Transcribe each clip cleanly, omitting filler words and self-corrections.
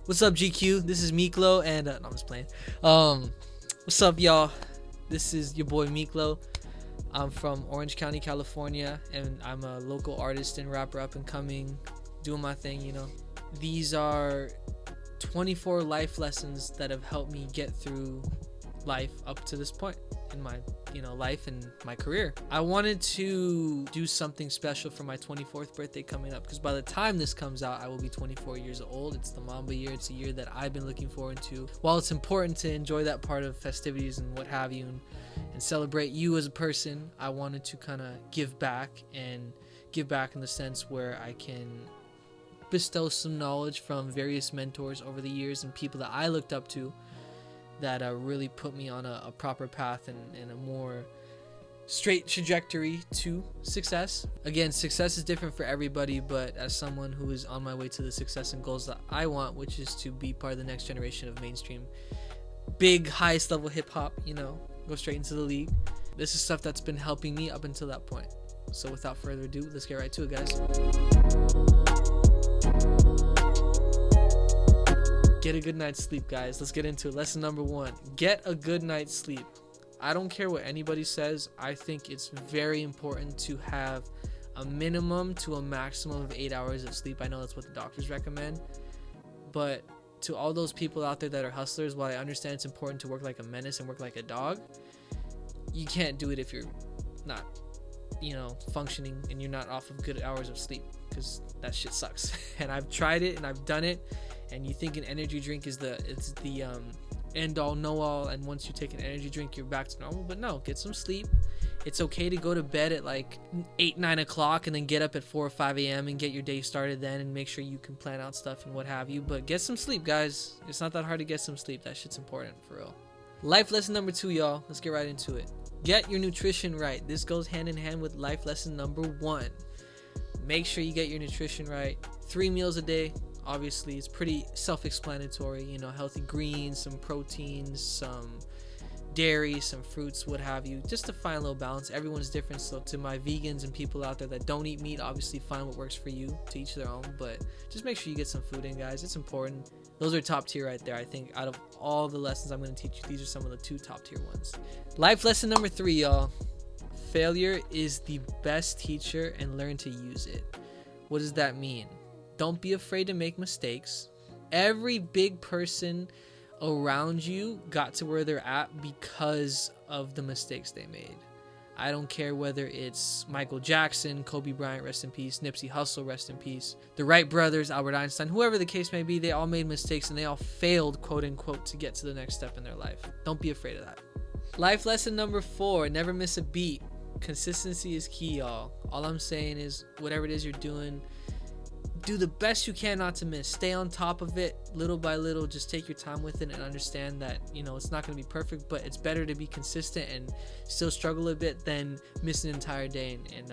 What's up, GQ? This is Mik.lo, and no, I'm just playing. What's up, y'all? This is your boy Mik.lo. I'm from Orange County, California, and I'm a local artist and rapper, up and coming, doing my thing, you know. These are 24 life lessons that have helped me get through life up to this point in my life and my career. I wanted to do something special for my 24th birthday coming up, because by the time this comes out, I will be 24 years old. It's the Mamba year. It's a year that I've been looking forward to. While it's important to enjoy that part of festivities and what have you, and celebrate you as a person, I wanted to kind of give back in the sense where I can bestow some knowledge from various mentors over the years and people that I looked up to that really put me on a proper path and a more straight trajectory to success. Again, success is different for everybody, but as someone who is on my way to the success and goals that I want, which is to be part of the next generation of mainstream, big, highest level hip hop, go straight into the league. This is stuff that's been helping me up until that point. So without further ado, let's get right to it, guys. Get a good night's sleep, guys. Let's get into it. Lesson number 1. Get a good night's sleep. I don't care what anybody says. I think it's very important to have a minimum to a maximum of 8 hours of sleep. I know that's what the doctors recommend. But to all those people out there that are hustlers, while I understand it's important to work like a menace and work like a dog, you can't do it if you're not, functioning and you're not off of good hours of sleep, because that shit sucks. And I've tried it and I've done it. And you think an energy drink is the end all know all, and once you take an energy drink you're back to normal. But no, get some sleep. It's okay to go to bed at like 8-9 o'clock and then get up at 4 or 5 a.m. and get your day started then, and make sure you can plan out stuff and what have you. But get some sleep, guys. It's not that hard to get some sleep. That shit's important, for real. Life lesson number 2, y'all. Let's get right into it. Get your nutrition right. This goes hand in hand with life lesson number 1. Make sure you get your nutrition right. 3 meals a day. Obviously, it's pretty self-explanatory, healthy greens, some proteins, some dairy, some fruits, what have you, just to find a little balance. Everyone's different, so to my vegans and people out there that don't eat meat, obviously find what works for you, to each their own, but just make sure you get some food in, guys. It's important. Those are top tier right there. I think out of all the lessons I'm going to teach you, these are some of the 2 top tier ones. Life lesson number 3, y'all. Failure is the best teacher, and learn to use it. What does that mean? Don't be afraid to make mistakes. Every big person around you got to where they're at because of the mistakes they made. I don't care whether it's Michael Jackson, Kobe Bryant, rest in peace, Nipsey Hussle, rest in peace, the Wright brothers, Albert Einstein, whoever the case may be, they all made mistakes and they all failed, quote unquote, to get to the next step in their life. Don't be afraid of that. Life lesson number 4, never miss a beat. Consistency is key, y'all. All I'm saying is whatever it is you're doing, do the best you can not to miss. Stay on top of it little by little. Just take your time with it and understand that it's not going to be perfect, but it's better to be consistent and still struggle a bit than miss an entire day and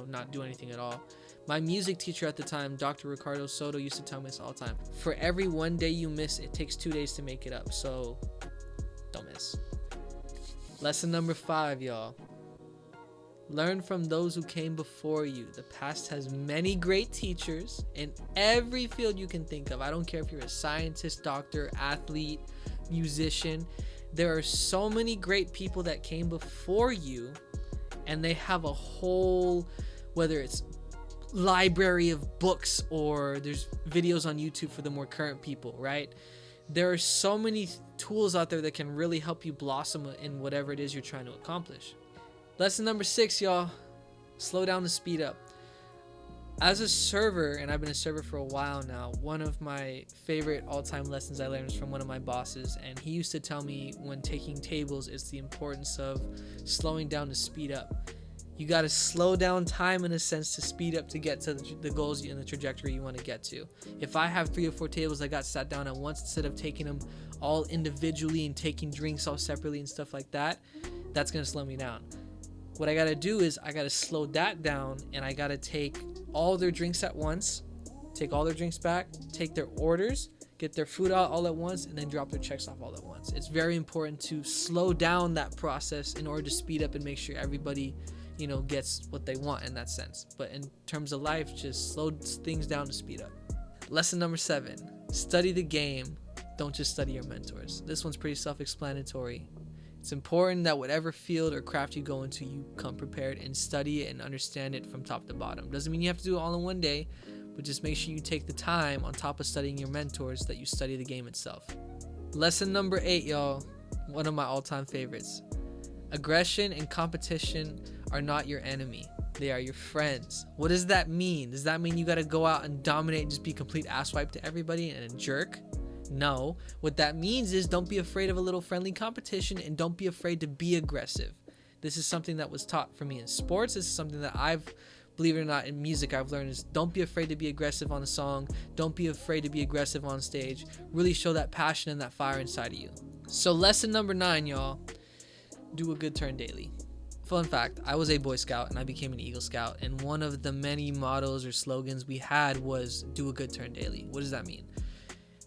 not do anything at all. My music teacher at the time, Dr. Ricardo Soto, used to tell me this all the time. For every 1 day you miss, it takes 2 days to make it up. So don't miss. Lesson number 5, y'all. Learn from those who came before you. The past has many great teachers in every field you can think of. I don't care if you're a scientist, doctor, athlete, musician. There are so many great people that came before you, and they have a whole, whether it's library of books or there's videos on YouTube for the more current people, right? There are so many tools out there that can really help you blossom in whatever it is you're trying to accomplish. Lesson number 6, y'all. Slow down to speed up. As a server, and I've been a server for a while now, one of my favorite all-time lessons I learned was from one of my bosses, and he used to tell me when taking tables, it's the importance of slowing down to speed up. You got to slow down time in a sense to speed up to get to the goals and the trajectory you want to get to. If I have 3 or 4 tables I got sat down at once, instead of taking them all individually and taking drinks all separately and stuff like that, that's going to slow me down. What I got to do is I got to slow that down, and I got to take all their drinks at once, take all their drinks back, take their orders, get their food out all at once, and then drop their checks off all at once. It's very important to slow down that process in order to speed up and make sure everybody gets what they want in that sense. But in terms of life, just slow things down to speed up. Lesson number 7, Study the game. Don't just study your mentors. This one's pretty self-explanatory. It's important that whatever field or craft you go into, you come prepared and study it and understand it from top to bottom. Doesn't mean you have to do it all in one day, but just make sure you take the time on top of studying your mentors that you study the game itself. Lesson number 8, y'all. One of my all-time favorites. Aggression and competition are not your enemy. They are your friends. What does that mean? Does that mean you gotta go out and dominate and just be a complete asswipe to everybody and a jerk? No. What that means is don't be afraid of a little friendly competition and don't be afraid to be aggressive. This is something that was taught for me in sports. This is something that believe it or not, in music I've learned is don't be afraid to be aggressive on a song. Don't be afraid to be aggressive on stage. Really show that passion and that fire inside of you. So lesson number 9, y'all. Do a good turn daily. Fun fact, I was a Boy Scout and I became an Eagle Scout, and one of the many mottos or slogans we had was do a good turn daily. What does that mean?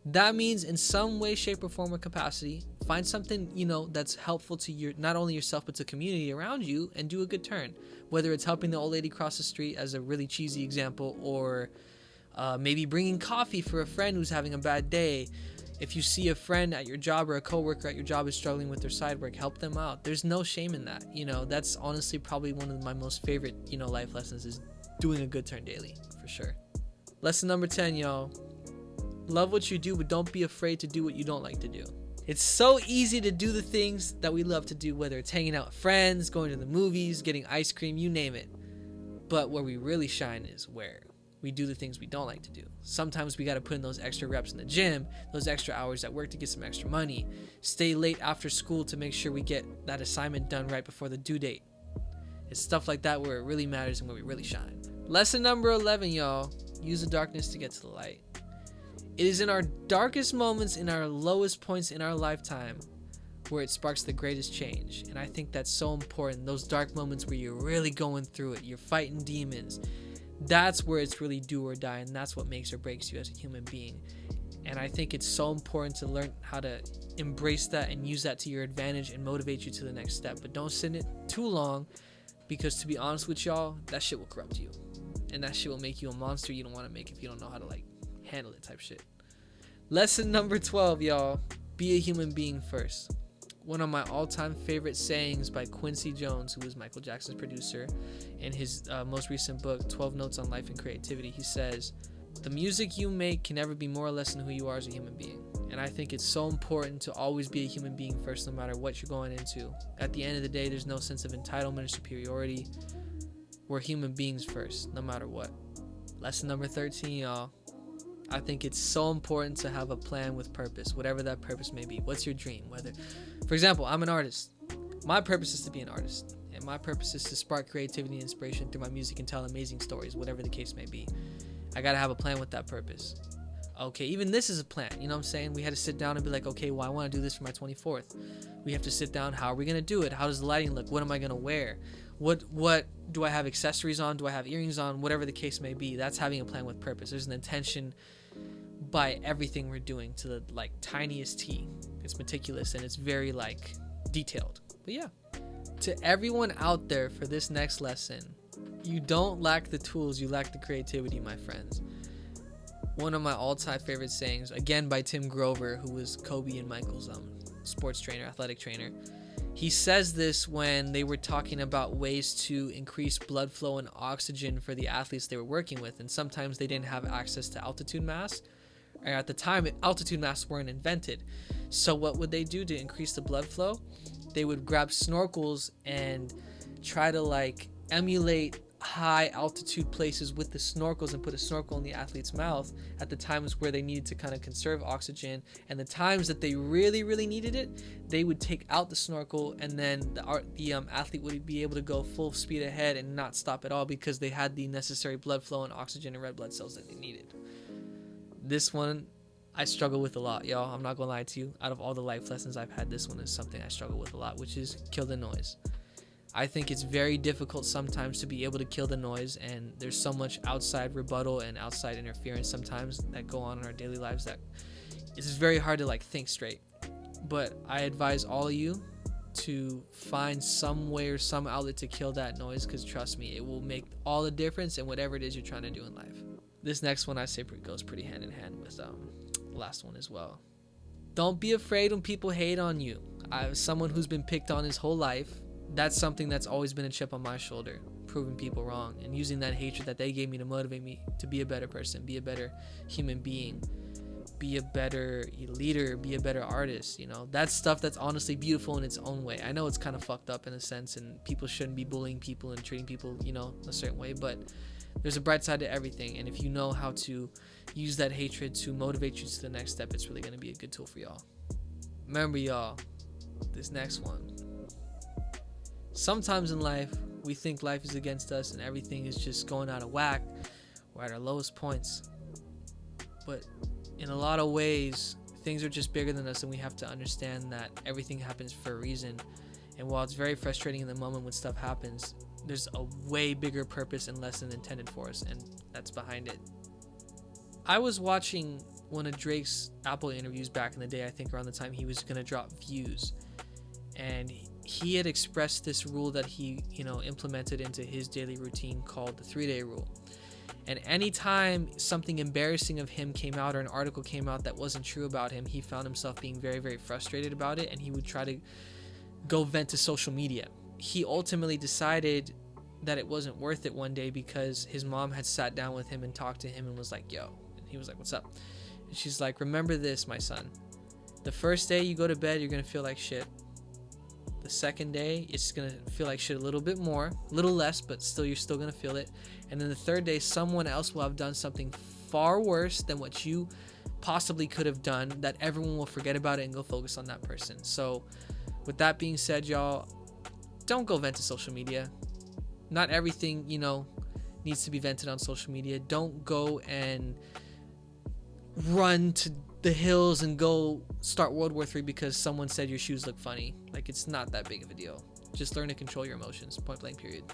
That means in some way, shape, or form or capacity, find something, that's helpful to not only yourself, but to community around you, and do a good turn. Whether it's helping the old lady cross the street as a really cheesy example, or maybe bringing coffee for a friend who's having a bad day. If you see a friend at your job or a coworker at your job is struggling with their side work, help them out. There's no shame in that. That's honestly probably one of my most favorite, life lessons is doing a good turn daily, for sure. Lesson number 10, y'all. Love what you do, but don't be afraid to do what you don't like to do. It's so easy to do the things that we love to do, whether it's hanging out with friends, going to the movies, getting ice cream, you name it. But where we really shine is where we do the things we don't like to do. Sometimes we got to put in those extra reps in the gym, those extra hours at work to get some extra money, stay late after school to make sure we get that assignment done right before the due date. It's stuff like that where it really matters and where we really shine. Lesson number 11, y'all. Use the darkness to get to the light. It is in our darkest moments, in our lowest points in our lifetime, where it sparks the greatest change. And I think that's so important. Those dark moments where you're really going through it, you're fighting demons. That's where it's really do or die, and that's what makes or breaks you as a human being. And I think it's so important to learn how to embrace that and use that to your advantage and motivate you to the next step. But don't sit in it too long, because to be honest with y'all, that shit will corrupt you. And that shit will make you a monster you don't want to make if you don't know how to handle it type shit. Lesson number 12, y'all. Be a human being first. One of my all-time favorite sayings by Quincy Jones, who was Michael Jackson's producer, in his most recent book, 12 Notes on Life and Creativity, he says, the music you make can never be more or less than who you are as a human being. And I think it's so important to always be a human being first, no matter what you're going into. At the end of the day, there's no sense of entitlement or superiority. We're human beings first, no matter what. Lesson number 13, y'all. I think it's so important to have a plan with purpose, whatever that purpose may be. What's your dream? For example, I'm an artist. My purpose is to be an artist, and my purpose is to spark creativity and inspiration through my music and tell amazing stories, whatever the case may be. I gotta have a plan with that purpose. Okay, even this is a plan, you know what I'm saying? We had to sit down and be like, okay, well, I want to do this for my 24th. We have to sit down, how are we gonna do it? How does the lighting look? What am I gonna wear? What do I have accessories on? Do I have earrings on? Whatever the case may be, that's having a plan with purpose. There's an intention by everything we're doing to the tiniest T. It's meticulous and it's very detailed. But yeah, to everyone out there for this next lesson, you don't lack the tools, you lack the creativity, my friends. One of my all-time favorite sayings, again by Tim Grover, who was Kobe and Michael's sports trainer, athletic trainer. He says this when they were talking about ways to increase blood flow and oxygen for the athletes they were working with, and sometimes they didn't have access to altitude masks. Or at the time, altitude masks weren't invented. So what would they do to increase the blood flow? They would grab snorkels and try to emulate high altitude places with the snorkels and put a snorkel in the athlete's mouth at the times where they needed to kind of conserve oxygen, and the times that they really needed it, they would take out the snorkel, and then the athlete would be able to go full speed ahead and not stop at all because they had the necessary blood flow and oxygen and red blood cells that they needed. This one I struggle with a lot, y'all. I'm not gonna lie to you. Out of all the life lessons I've had, this one is something I struggle with a lot, which is kill the noise. I think it's very difficult sometimes to be able to kill the noise, and there's so much outside rebuttal and outside interference sometimes that go on in our daily lives that it's very hard to think straight. But I advise all of you to find some way or some outlet to kill that noise, because trust me, it will make all the difference in whatever it is you're trying to do in life. This next one I say goes pretty hand in hand with last one as well. Don't be afraid when people hate on you. As someone who's been picked on his whole life, that's something that's always been a chip on my shoulder, proving people wrong and using that hatred that they gave me to motivate me to be a better person, be a better human being, be a better leader, be a better artist. You know, that's stuff that's honestly beautiful in its own way. I know it's kind of fucked up in a sense, and people shouldn't be bullying people and treating people, you know, a certain way, but there's a bright side to everything. And if you know how to use that hatred to motivate you to the next step, it's really going to be a good tool for y'all. Remember, y'all, this next one. Sometimes in life, we think life is against us and everything is just going out of whack. We're at our lowest points. But in a lot of ways, things are just bigger than us, and we have to understand that everything happens for a reason. And while it's very frustrating in the moment when stuff happens, there's a way bigger purpose and lesson intended for us, and that's behind it. I was watching one of Drake's Apple interviews back in the day, I think around the time he was going to drop Views. And he had expressed this rule that he, implemented into his daily routine called the 3-day rule. And anytime something embarrassing of him came out or an article came out that wasn't true about him, he found himself being very, very frustrated about it, and he would try to go vent to social media. He ultimately decided that it wasn't worth it one day because his mom had sat down with him and talked to him and was like, yo. And he was like, what's up? And she's like, remember this, my son. The first day you go to bed, you're going to feel like shit. The second day, it's going to feel like shit a little bit more, a little less, but still, you're still going to feel it. And then the third day, someone else will have done something far worse than what you possibly could have done, that everyone will forget about it and go focus on that person. So with that being said, y'all, don't go vent to social media. Not everything, needs to be vented on social media. Don't go and run to the hills and go start World War III because someone said your shoes look funny. Like, it's not that big of a deal. Just learn to control your emotions, point blank, period.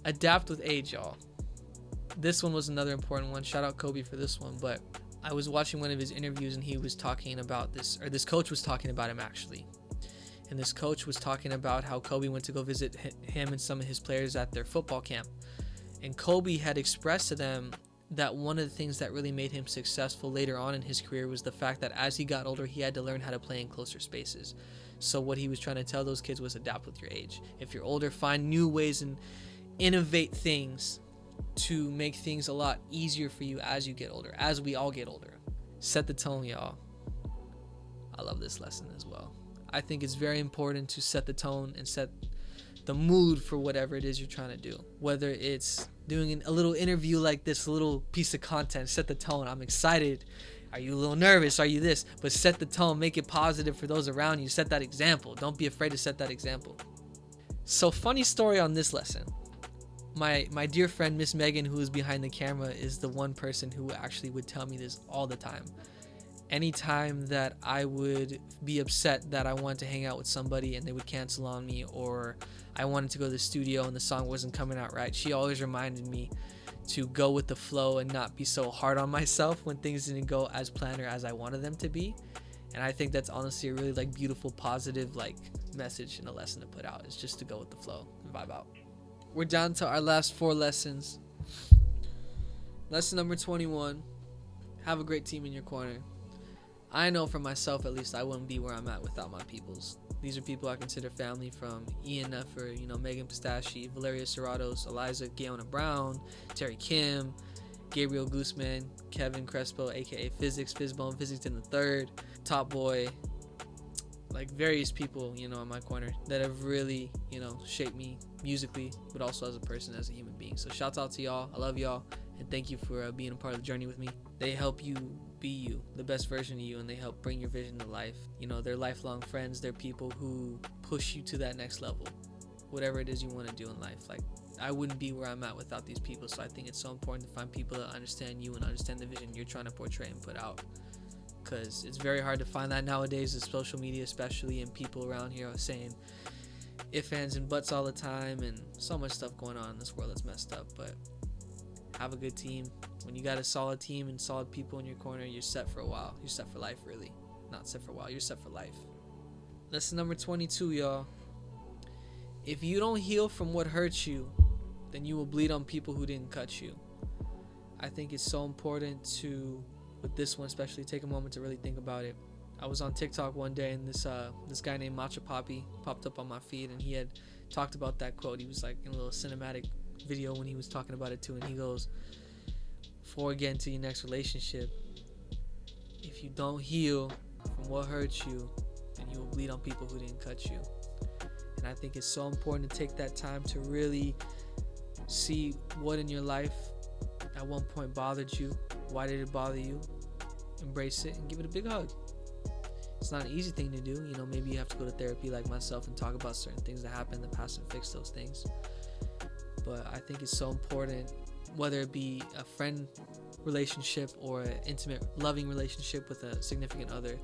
Adapt with age, y'all. This one was another important one. Shout out Kobe for this one. But I was watching one of his interviews and he was talking about this, or this coach was talking about him actually. And this coach was talking about how Kobe went to go visit him and some of his players at their football camp. And Kobe had expressed to them that one of the things that really made him successful later on in his career was the fact that as he got older, he had to learn how to play in closer spaces. So what he was trying to tell those kids was adapt with your age. If you're older, find new ways and innovate things to make things a lot easier for you as you get older, as we all get older. Set the tone, y'all. I love this lesson as well. I think it's very important to set the tone and set the mood for whatever it is you're trying to do. Whether it's doing a little interview like this, a little piece of content, set the tone. I'm excited. Are you a little nervous? Are you this? But set the tone. Make it positive for those around you. Set that example. Don't be afraid to set that example. So, funny story on this lesson. My dear friend, Miss Megan, who is behind the camera, is the one person who actually would tell me this all the time. Anytime that I would be upset that I wanted to hang out with somebody and they would cancel on me, or I wanted to go to the studio and the song wasn't coming out right, she always reminded me to go with the flow and not be so hard on myself when things didn't go as planned or as I wanted them to be. And I think that's honestly a really beautiful, positive message and a lesson to put out, is just to go with the flow and vibe out. We're down to our last 4 lessons. Lesson number 21, have a great team in your corner. I know for myself, at least, I wouldn't be where I'm at without my peoples. These are people I consider family, from Ian Knepher, Megan Pistachi, Valeria Serratos, Eliza Gaona Brown, Terry Kim, Gabriel Guzman, Kevin Crespo, aka Physics, Fizzbone, Physics in the Third, Top Boy, various people, on my corner that have really, shaped me musically, but also as a person, as a human being. So shouts out to y'all. I love y'all, and thank you for being a part of the journey with me. They help you be you, the best version of you, and they help bring your vision to life. They're lifelong friends. They're people who push you to that next level, whatever it is you want to do in life. I wouldn't be where I'm at without these people. So I think it's so important to find people that understand you and understand the vision you're trying to portray and put out, because it's very hard to find that nowadays with social media especially, and people around here are saying ifs, ands, and buts all the time, and so much stuff going on in this world that's messed up. But have a good team. When you got a solid team and solid people in your corner, you're set for a while. You're set for life, really. Not set for a while, you're set for life. Lesson number 22, y'all. If you don't heal from what hurts you, then you will bleed on people who didn't cut you. I think it's so important to with this one especially, take a moment to really think about it. I was on TikTok one day, and this guy named Matcha Poppy popped up on my feed, and he had talked about that quote. He was like in a little cinematic video when he was talking about it too, and he goes, before we get into your next relationship, if you don't heal from what hurts you, then you will bleed on people who didn't cut you. And I think it's so important to take that time to really see what in your life at one point bothered you. Why did it bother you? Embrace it and give it a big hug. It's not an easy thing to do. You know, maybe you have to go to therapy like myself and talk about certain things that happened in the past and fix those things. But I think it's so important, whether it be a friend relationship or an intimate, loving relationship with a significant other,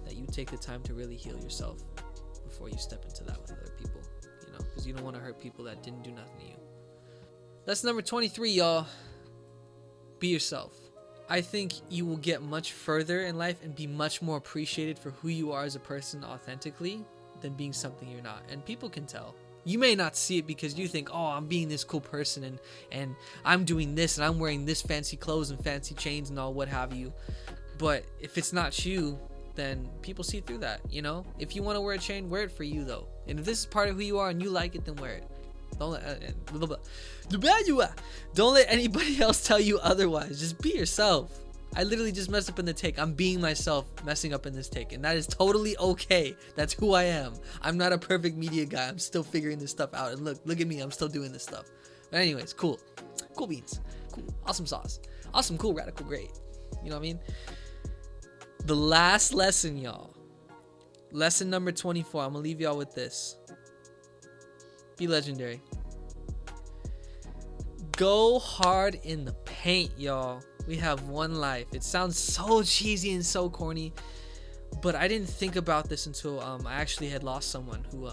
that you take the time to really heal yourself before you step into that with other people, you know, because you don't want to hurt people that didn't do nothing to you. That's number 23, y'all. Be yourself. I think you will get much further in life and be much more appreciated for who you are as a person authentically than being something you're not. And people can tell. You may not see it because you think, oh, I'm being this cool person and I'm doing this and I'm wearing this fancy clothes and fancy chains and all what have you. But if it's not you, then people see through that, you know? If you want to wear a chain, wear it for you though. And if this is part of who you are and you like it, then wear it. Don't let anybody else tell you otherwise. Just be yourself. I literally just messed up in the take. I'm being myself, messing up in this take, and that is totally okay. That's who I am. I'm not a perfect media guy. I'm still figuring this stuff out. And look at me. I'm still doing this stuff. But anyways, cool beans, cool, awesome sauce, awesome, cool, radical, great. You know what I mean? The last lesson, y'all. Lesson number 24. I'm gonna leave y'all with this. Be legendary. Go hard in the paint, y'all. We have one life. It sounds so cheesy and so corny, but I didn't think about this until I actually had lost someone who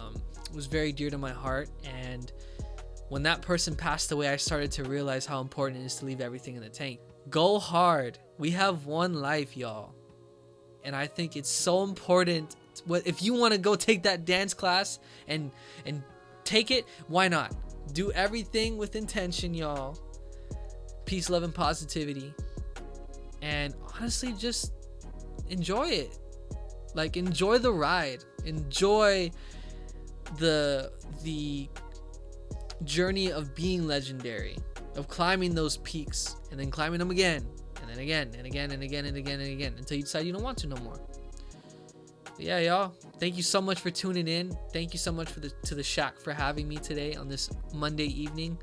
was very dear to my heart. And when that person passed away, I started to realize how important it is to leave everything in the tank. Go hard. We have one life, y'all. And I think it's so important. If you want to go take that dance class and take it, why not? Do everything with intention, y'all. Peace, love, and positivity. And honestly, just enjoy it. Like, enjoy the ride. Enjoy the journey of being legendary, of climbing those peaks and then climbing them again and then again and again and again and again and again until you decide you don't want to no more. But yeah, y'all, thank you so much for tuning in. Thank you so much to the Shack for having me today on this Monday evening.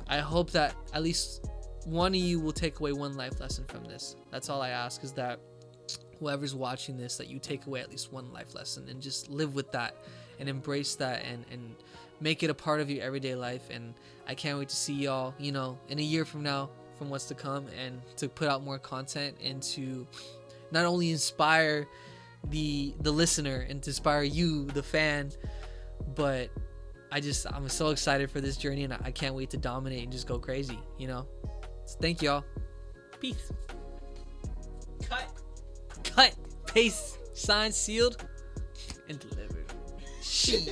I hope that at least one of you will take away one life lesson from this. That's all I ask, is that whoever's watching this, that you take away at least one life lesson and just live with that and embrace that and make it a part of your everyday life. And I can't wait to see y'all, you know, in a year from now, from what's to come, and to put out more content and to not only inspire the listener and to inspire you, the fan, but I'm so excited for this journey, and I can't wait to dominate and just go crazy, you know. So thank y'all. Peace. Cut, paste, signed, sealed, and delivered. Shit.